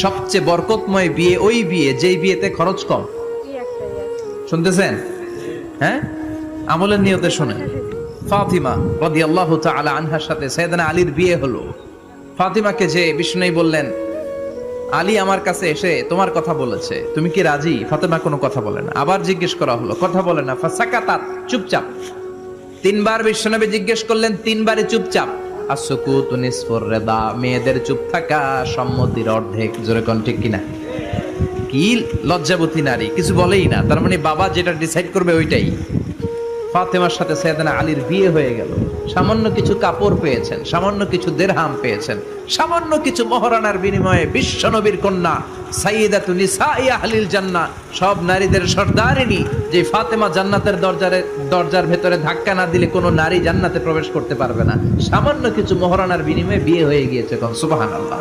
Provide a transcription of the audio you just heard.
সবচেয়ে বরকতময় বিয়ে ওই বিয়ে যেই বিয়েতে খরচ কম। শুনতেছেন? হ্যাঁ, আমলের নিয়তে শুনেন। ফাতিমা রাদিয়াল্লাহু তাআলা আনহার সাথে সাইয়েদনা আলীর বিয়ে হলো। ফাতিমাকে যে বিষ্ণু বললেন, আলী আমার কাছে এসে তোমার কথা বলেছে, তুমি কি রাজি? ফাতিমা কোনো কথা বলে না। আবার জিজ্ঞেস করা হলো, কথা বলে না। ফাসাকাতাত, চুপচাপ। তিনবার বিশ্বনবী জিজ্ঞেস করলেন, তিনবারই চুপচাপ। আসুকুতু নিসফুর রিদা, মেয়েদের চুপ থাকা সম্মতির অর্ধেক। জোরে কোন ঠিক কিনা? কি লজ্জাবতী নারী, কিছু বলেই না। তার মানে বাবা যেটা ডিসাইড করবে ওইটাই। ফাতেমার সাথে সাইয়েদনা আলীর বিয়ে হয়ে গেল। সামান্য কিছু কাপড় পেয়েছেন, সামান্য কিছু দিরহাম পেয়েছেন, সামান্য কিছু মহারানার বিনিময়ে বিশ্বনবীর কন্যা সাইয়্যিদাতু নিসাই আহলিল জান্নাহ, সব নারীদের সর্দারিনী, যে ফাতেমা জান্নাতের দরজার ভেতরে ধাক্কা না দিলে কোনো নারী জান্নাতে প্রবেশ করতে পারবে না। সামান্য কিছু মহারানার বিনিময়ে বিয়ে হয়ে গিয়েছে। সুবহানাল্লাহ।